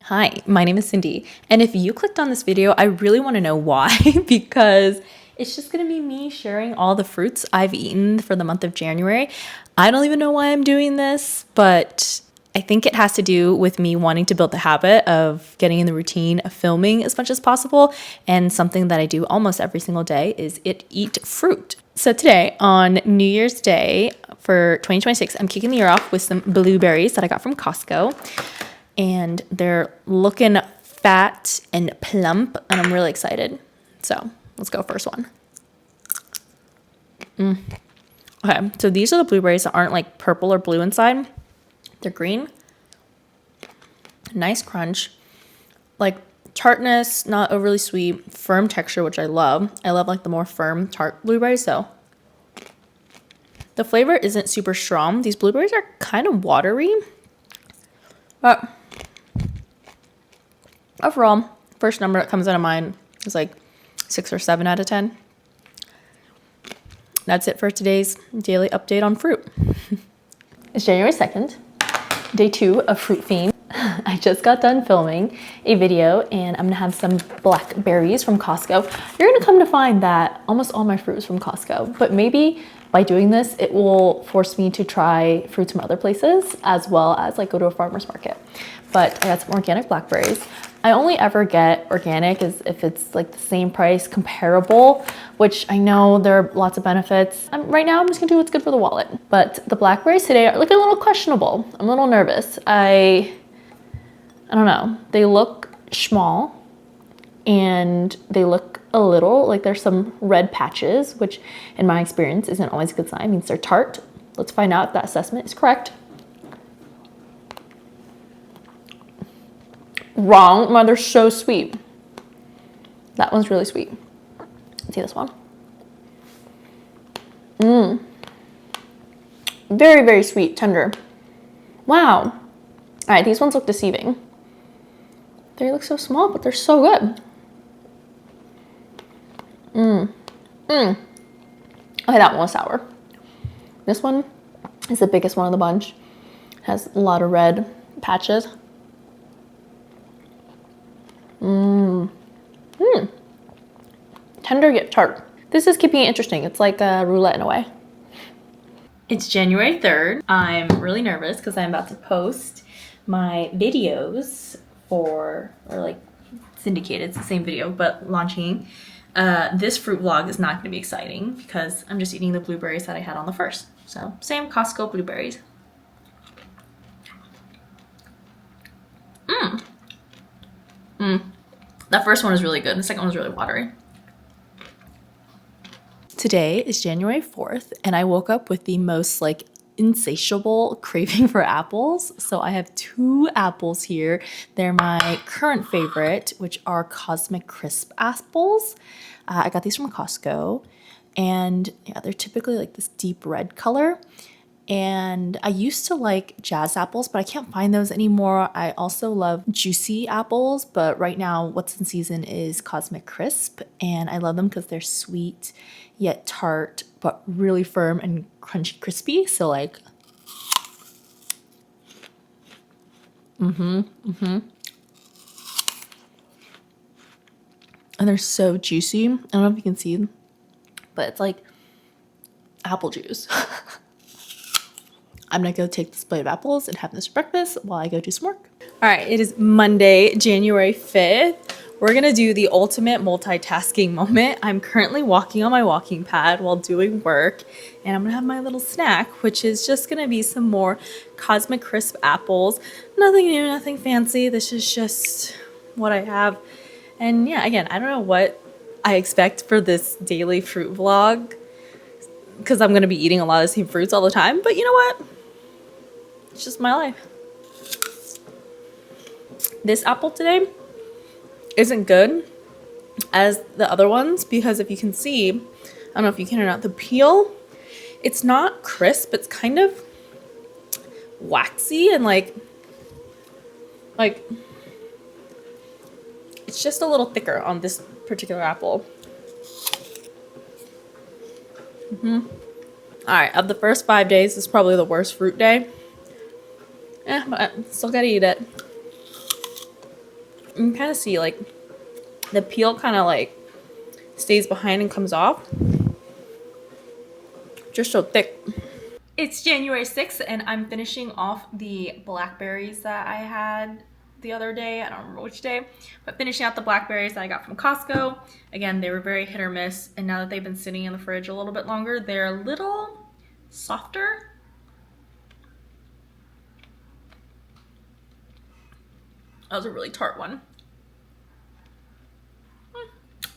Hi, my name is Cindy, and if you clicked on this video, I really want to know why, because it's just going to be me sharing all the fruits I've eaten for the month of January. I don't even know why I'm doing this, but I think it has to do with me wanting to build the habit of getting in the routine of filming as much as possible, and something that I do almost every single day is eat fruit. So today, on New Year's Day for 2026, I'm kicking the year off with some blueberries that I got from Costco. And they're looking fat and plump, and I'm really excited. So let's go first one. Okay, so these are the blueberries that aren't like purple or blue inside. They're green. Nice crunch. Like tartness, not overly sweet, firm texture, which I love. I love like the more firm tart blueberries though. The flavor isn't super strong. These blueberries are kind of watery, but overall, first number that comes out of mind is like 6 or 7 out of 10. That's it for today's daily update on fruit. It's January 2nd, day 2 of Fruit Fiend. I just got done filming a video and I'm gonna have some blackberries from Costco. You're gonna come to find that almost all my fruit is from Costco, but maybe by doing this, it will force me to try fruits from other places as well as like go to a farmer's market. But I got some organic blackberries. I only ever get organic as if it's like the same price, comparable, which I know there are lots of benefits. Right now I'm just gonna do what's good for the wallet. But the blackberries today are looking a little questionable. I'm a little nervous. I don't know. They look small and they look a little like there's some red patches, which in my experience isn't always a good sign. It means they're tart. Let's find out if that assessment is correct. Wrong. Wow, they're so sweet. That one's really sweet. Let's see this one. Very, very sweet, tender. Wow. All right, these ones look deceiving. They look so small, but they're so good. Okay, that one was sour. This one is the biggest one of the bunch. Has a lot of red patches. Tender yet tart. This is keeping it interesting. It's like a roulette in a way. It's January 3rd. I'm really nervous because I'm about to post my videos or like syndicated. It's the same video, but launching. This fruit vlog is not going to be exciting because I'm just eating the blueberries that I had on the first. So same Costco blueberries. That first one is really good. The second one was really watery. Today is January 4th, and I woke up with the most like insatiable craving for apples. So I have 2 apples here. They're my current favorite, which are Cosmic Crisp apples. I got these from Costco, and yeah, they're typically like this deep red color. And I used to like jazz apples, but I can't find those anymore. I also love juicy apples, but right now what's in season is Cosmic Crisp, and I love them because they're sweet yet tart, but really firm and crunchy crispy. So like, and they're so juicy. I don't know if you can see, but it's like apple juice. I'm gonna go take this plate of apples and have this for breakfast while I go do some work. All right, it is Monday, January 5th. We're gonna do the ultimate multitasking moment. I'm currently walking on my walking pad while doing work, and I'm gonna have my little snack, which is just gonna be some more Cosmic Crisp apples. Nothing new, nothing fancy. This is just what I have. And yeah, again, I don't know what I expect for this daily fruit vlog because I'm gonna be eating a lot of the same fruits all the time, but you know what? It's just my life. This apple today isn't good as the other ones because if you can see, I don't know if you can or not, the peel, it's not crisp. It's kind of waxy and like it's just a little thicker on this particular apple. All right, of the first 5 days, this is probably the worst fruit day. But I still gotta eat it. You can kind of see like the peel kind of like stays behind and comes off. Just so thick. It's January 6th and I'm finishing off the blackberries that I had the other day. I don't remember which day, but finishing out the blackberries that I got from Costco. Again, they were very hit or miss, and now that they've been sitting in the fridge a little bit longer, they're a little softer. That was a really tart one.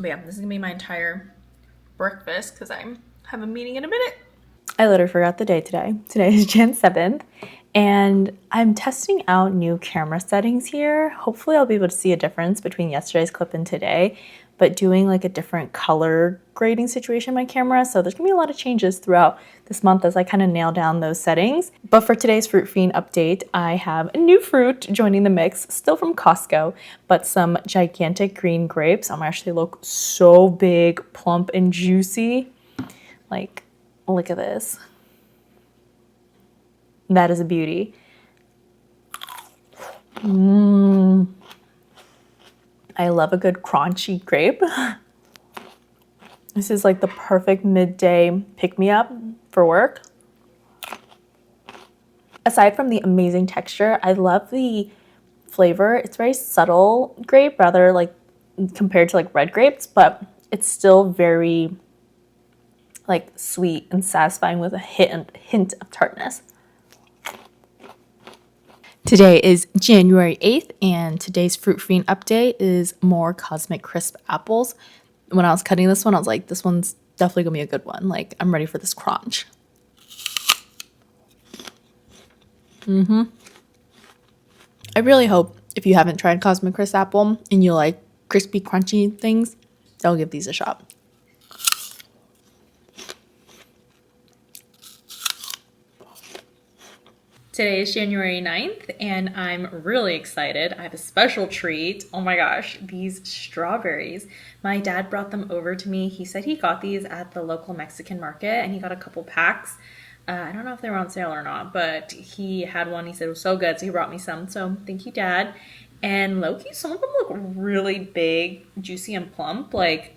But yeah, this is gonna be my entire breakfast because I have a meeting in a minute. I literally forgot the day today. Today is Jan 7th, and I'm testing out new camera settings here. Hopefully I'll be able to see a difference between yesterday's clip and today, but doing like a different color grading situation in my camera. So there's gonna be a lot of changes throughout this month as I kind of nail down those settings. But for today's Fruit Fiend update, I have a new fruit joining the mix, still from Costco, but some gigantic green grapes. Actually look so big, plump, and juicy. Like, look at this. That is a beauty. I love a good crunchy grape. This is like the perfect midday pick-me-up for work. Aside from the amazing texture, I love the flavor. It's very subtle grape, rather like compared to like red grapes, but it's still very like sweet and satisfying with a hint of tartness. Today is January 8th, and today's Fruit Fiend update is more Cosmic Crisp apples. When I was cutting this one, I was like, this one's definitely gonna be a good one. Like, I'm ready for this crunch. I really hope if you haven't tried Cosmic Crisp apple and you like crispy, crunchy things, I'll give these a shot. Today is January 9th, and I'm really excited. I have a special treat. Oh my gosh, these strawberries. My dad brought them over to me. He said he got these at the local Mexican market, and he got a couple packs. I don't know if they were on sale or not, but he had one. He said it was so good, so he brought me some. So thank you, Dad. And low-key, some of them look really big, juicy, and plump. Like,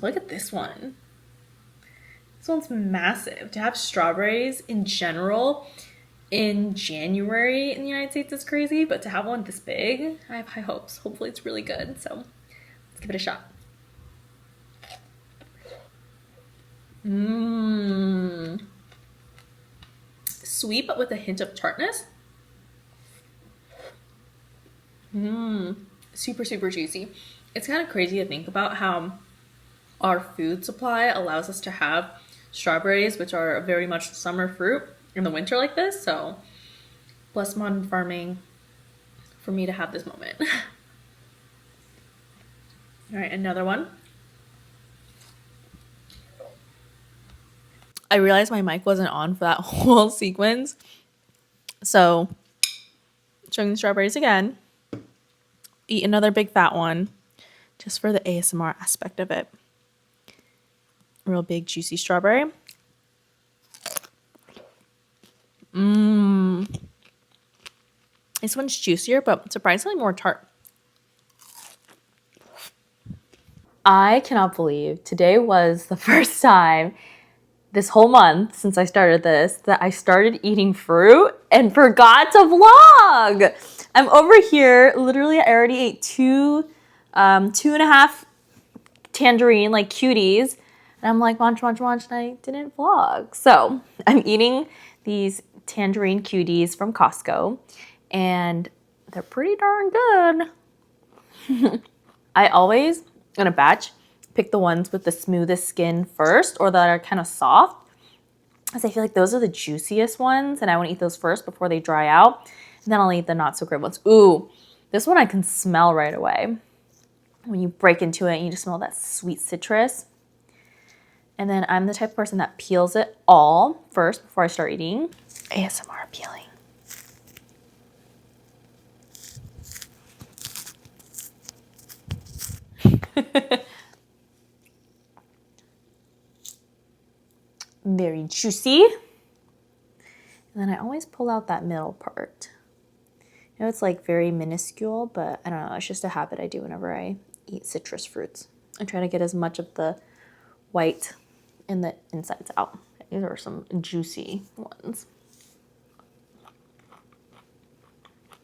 look at this one. This one's massive. To have strawberries in general in January in the United States is crazy, but to have one this big, I have high hopes. Hopefully it's really good, so let's give it a shot. Sweet, but with a hint of tartness. Super, super juicy. It's kind of crazy to think about how our food supply allows us to have strawberries, which are very much summer fruit, in the winter like this. So bless modern farming for me to have this moment. All right, another one. I realized my mic wasn't on for that whole sequence, so showing the strawberries again. Eat another big fat one just for the ASMR aspect of it. Real big juicy strawberry. This one's juicier, but surprisingly more tart. I cannot believe today was the first time this whole month since I started this that I started eating fruit and forgot to vlog. I'm over here, literally I already ate two and a half tangerine like cuties, and I'm like munch, munch, munch, and I didn't vlog. So I'm eating these tangerine cuties from Costco, and they're pretty darn good. I always, in a batch, pick the ones with the smoothest skin first, or that are kind of soft, because I feel like those are the juiciest ones, and I want to eat those first before they dry out, and then I'll eat the not so great ones. Ooh, this one I can smell right away. When you break into it, and you just smell that sweet citrus. And then I'm the type of person that peels it all first before I start eating. ASMR peeling. Very juicy. And then I always pull out that middle part I know it's like very minuscule, but I don't know. It's just a habit I do whenever I eat citrus fruits. I try to get as much of the white and the insides out. These are some juicy ones.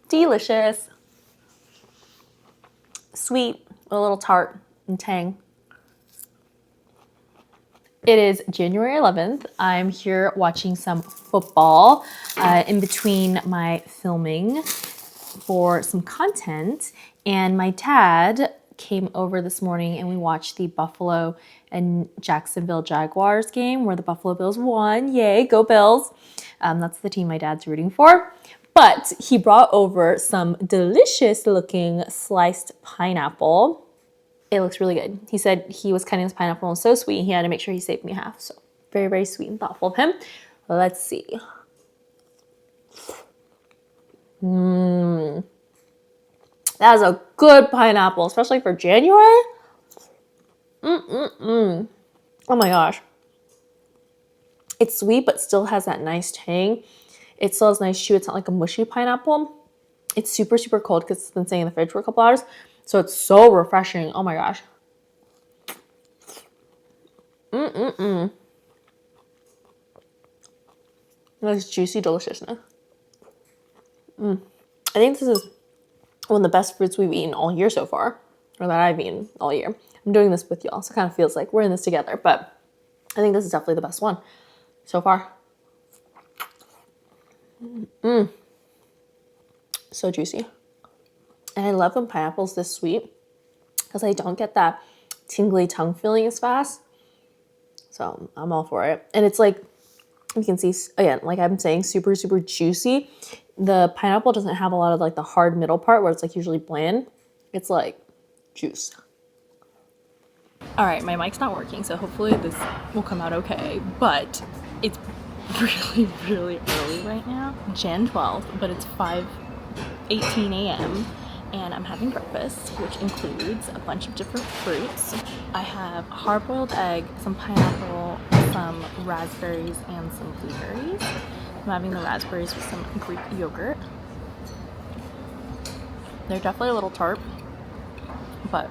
Delicious. Sweet, a little tart and tang. It is January 11th. I'm here watching some football in between my filming for some content. And my dad came over this morning and we watched the Buffalo and Jacksonville Jaguars game where the Buffalo Bills won. Yay, go Bills. That's the team my dad's rooting for. But he brought over some delicious looking sliced pineapple. It looks really good. He said he was cutting this pineapple and it was so sweet. He had to make sure he saved me half. So very, very sweet and thoughtful of him. Let's see. That is a good pineapple, especially for January. Oh my gosh. It's sweet, but still has that nice tang. It still has nice chew. It's not like a mushy pineapple. It's super, super cold because it's been sitting in the fridge for a couple hours. So it's so refreshing. Oh my gosh. Nice juicy deliciousness. I think this is one of the best fruits we've eaten all year so far, or that I've eaten all year. I'm doing this with y'all, so it kind of feels like we're in this together, but I think this is definitely the best one so far. So juicy. And I love when pineapple's this sweet because I don't get that tingly tongue feeling as fast. So I'm all for it. And it's like, you can see, again, like I'm saying, super, super juicy. The pineapple doesn't have a lot of like the hard middle part where it's like usually bland. It's like juice. All right, my mic's not working, so hopefully this will come out okay. But it's really, really early right now. Jan 12th, but it's 5:18 a.m. and I'm having breakfast, which includes a bunch of different fruits. I have hard-boiled egg, some pineapple, some raspberries, and some blueberries. I'm having the raspberries with some Greek yogurt. They're definitely a little tart, but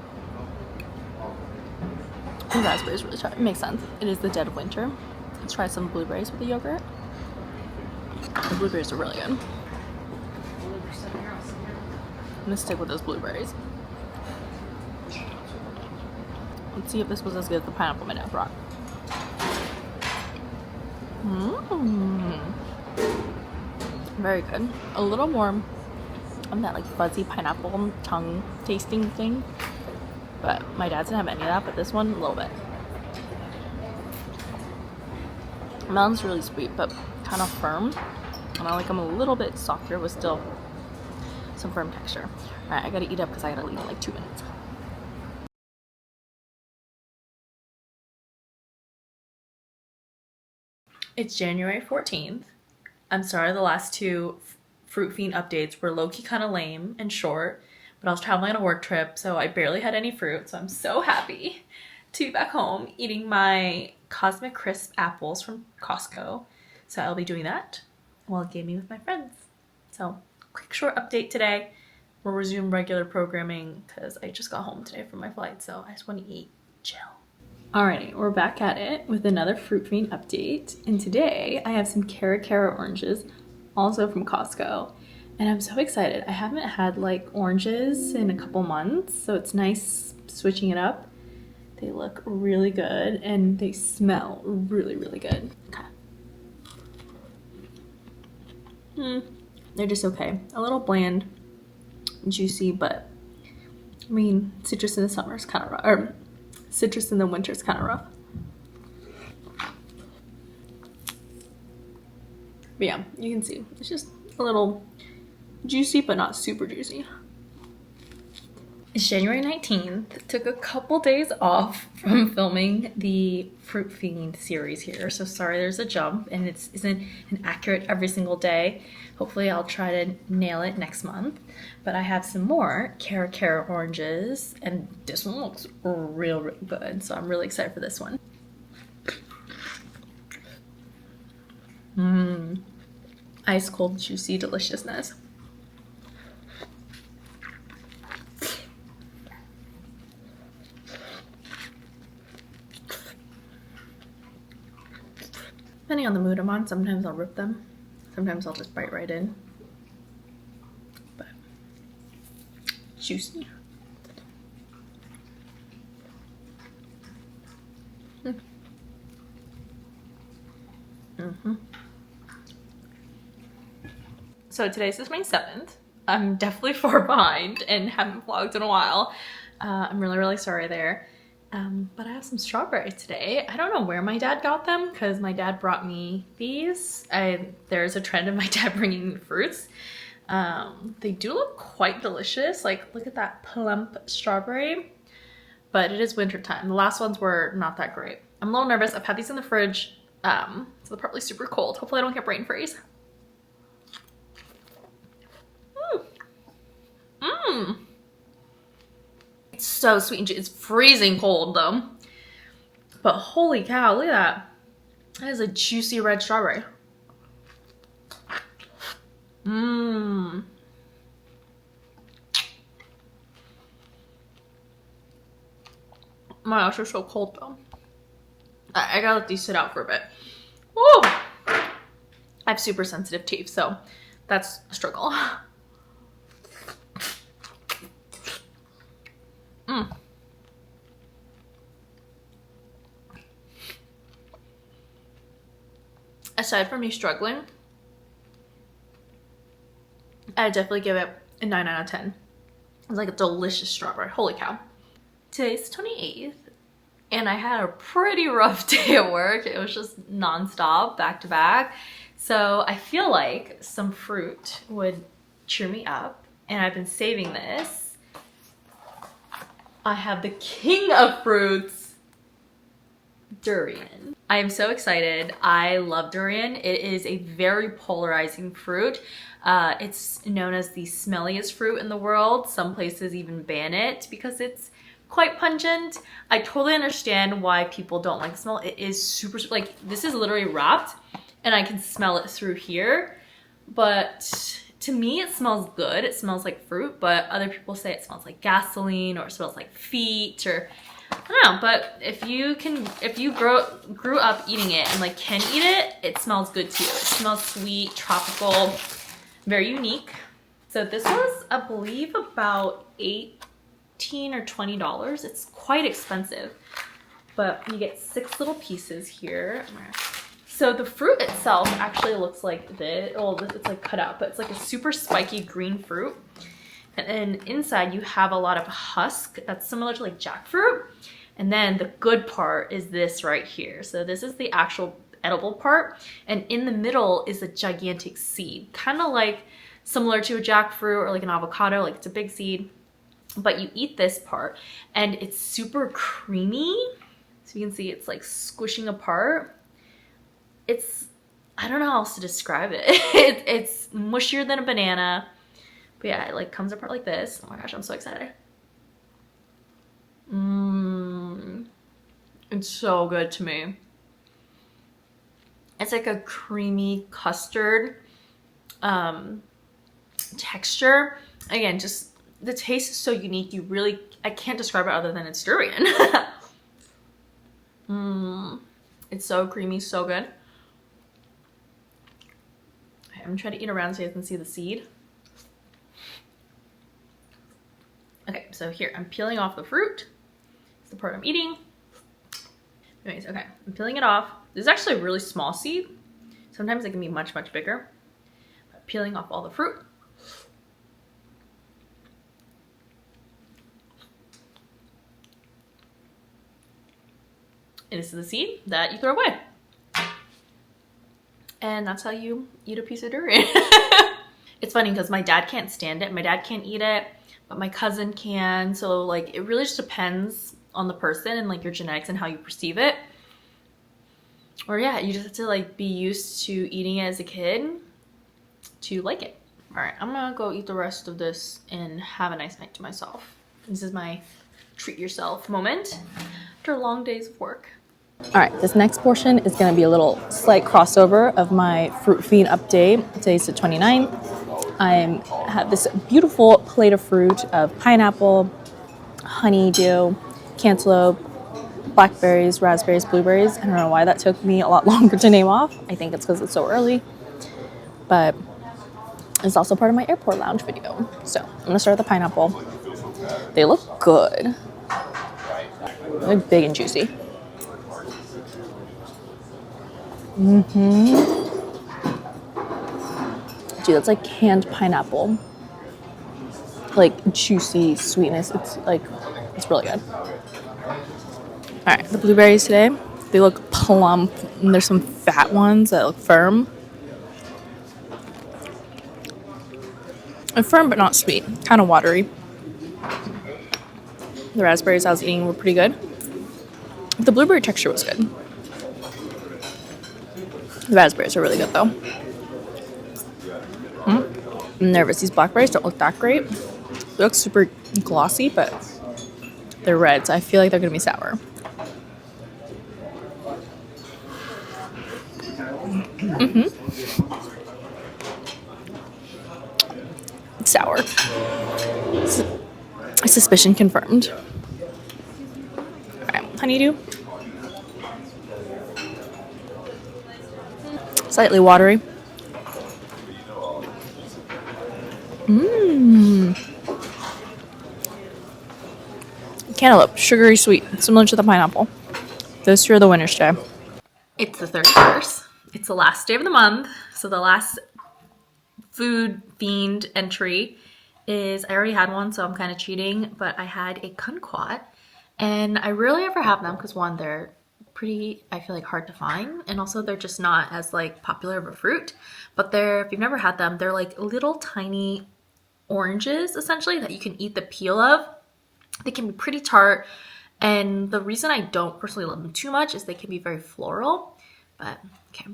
the raspberries really tart. It makes sense. It is the dead of winter. Let's try some blueberries with the yogurt. The blueberries are really good. I'm gonna stick with those blueberries. Let's see if this was as good as the pineapple my dad brought. Very good. A little more of that like fuzzy pineapple tongue tasting thing. But my dad didn't have any of that, but this one, a little bit. Melon's really sweet, but kind of firm. And I like them a little bit softer with still some firm texture. All right, I gotta eat up because I gotta leave in like 2 minutes. It's January 14th. I'm sorry the last two Fruit Fiend updates were low-key kind of lame and short, but I was traveling on a work trip, so I barely had any fruit, so I'm so happy to be back home eating my Cosmic Crisp apples from Costco. So I'll be doing that while gaming with my friends. So quick short update today. We'll resume regular programming because I just got home today from my flight, so I just want to eat, chill. Alrighty, we're back at it with another Fruit Fiend update, and today I have some Cara oranges, also from Costco, and I'm so excited. I haven't had like oranges in a couple months, so it's nice switching it up. They look really good, and they smell really, really good. Okay. They're just okay. A little bland, juicy, but I mean, citrus in the summer is kind of rough, or citrus in the winter is kind of rough. But yeah, you can see it's just a little juicy, but not super juicy. It's January 19th. Took a couple days off from filming the Fruit Fiend series here. So sorry there's a jump and it isn't an accurate every single day. Hopefully I'll try to nail it next month. But I have some more Cara oranges and this one looks real good. So I'm really excited for this one. Ice cold juicy deliciousness. Depending on the mood I'm on, sometimes I'll rip them. Sometimes I'll just bite right in. But juicy. So today's is my 7th. I'm definitely far behind and haven't vlogged in a while. I'm really sorry there. But I have some strawberries today. I don't know where my dad got them because my dad brought me these. There's a trend of my dad bringing me fruits. They do look quite delicious. Like, look at that plump strawberry. But it is winter time. The last ones were not that great. I'm a little nervous. I've had these in the fridge, so they're probably super cold. Hopefully I don't get brain freeze. It's so sweet and it's freezing cold though. But holy cow, look at that. That is a juicy red strawberry. My gosh, they're so cold though. I gotta let these sit out for a bit. Woo! I have super sensitive teeth, so that's a struggle. Aside from me struggling, I'd definitely give it a 9 out of 10. It's like a delicious strawberry. Holy cow. Today's the 28th, and I had a pretty rough day at work. It was just nonstop, back to back. So I feel like some fruit would cheer me up, and I've been saving this. I have the king of fruits, durian. I am so excited. I love durian. It is a very polarizing fruit. It's known as the smelliest fruit in the world. Some places even ban it because it's quite pungent. I totally understand why people don't like the smell. It is super, like, this is literally wrapped and I can smell it through here. But to me, it smells good. It smells like fruit, but other people say it smells like gasoline or it smells like feet, or I don't know. But if you grew up eating it and like can eat it, it smells good to you. It smells sweet, tropical, very unique. So this was, I believe, about $18 or $20. It's quite expensive, but you get 6 little pieces here. So the fruit itself actually looks like this. Oh, it's like cut out, but it's like a super spiky green fruit. And then inside you have a lot of husk that's similar to like jackfruit. And then the good part is this right here. So this is the actual edible part. And in the middle is a gigantic seed, kind of like similar to a jackfruit or like an avocado, like it's a big seed. But you eat this part and it's super creamy. So you can see it's like squishing apart. It's, I don't know how else to describe it. It's mushier than a banana. But yeah, it like comes apart like this. Oh my gosh, I'm so excited. It's so good to me. It's like a creamy custard texture. Again, just the taste is so unique. I can't describe it other than it's durian. It's so creamy, so good. Okay, I'm gonna try to eat around so you can see the seed. Okay, so here, I'm peeling off the fruit. It's the part I'm eating. Anyways, okay, I'm peeling it off. This is actually a really small seed. Sometimes it can be much bigger. But peeling off all the fruit. And this is the seed that you throw away. And that's how you eat a piece of durian. It's funny because my dad can't stand it. My dad can't eat it, but my cousin can. So like, it really just depends on the person and like your genetics and how you perceive it. Or yeah, you just have to like be used to eating it as a kid to like it. All right, I'm gonna go eat the rest of this and have a nice night to myself. This is my treat yourself moment after long days of work. All right, this next portion is gonna be a little slight crossover of my fruit fiend update. Today's the 29th. I have this beautiful plate of fruit of pineapple, honeydew, cantaloupe, blackberries, raspberries, blueberries. I don't know why that took me a lot longer to name off. I think it's because it's so early, but it's also part of my airport lounge video. So I'm gonna start with the pineapple. They look good. They're big and juicy. Dude, that's like canned pineapple. Like juicy sweetness. It's really good. All right, the blueberries today, they look plump, and there's some fat ones that look firm. And firm but not sweet, kind of watery. The raspberries I was eating were pretty good. The blueberry texture was good. The raspberries are really good though. I'm nervous. These blackberries don't look that great. They look super glossy, but they're red, so I feel like they're gonna be sour. Sour. Suspicion confirmed. Alright, honeydew. Slightly watery. Cantaloupe, sugary sweet, similar to the pineapple. Those two are the winners today. It's the 31st. It's the last day of the month. So the last food fiend entry is, I already had one, so I'm kind of cheating, but I had a kumquat. And I rarely ever have them because one, they're pretty, I feel like, hard to find, and also they're just not as like popular of a fruit. But if you've never had them, they're like little tiny oranges essentially that you can eat the peel of. They can be pretty tart, and the reason I don't personally love them too much is they can be very floral. But okay.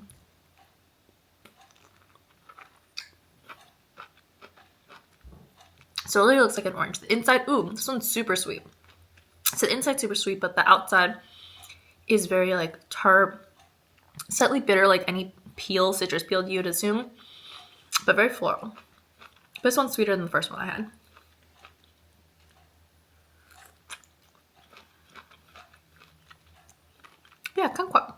So it really looks like an orange. The inside, ooh, this one's super sweet. So the inside's super sweet, but the outside is very like tart, slightly bitter, like any peel, citrus peel you'd assume, but very floral. This one's sweeter than the first one I had. Yeah, kumquat.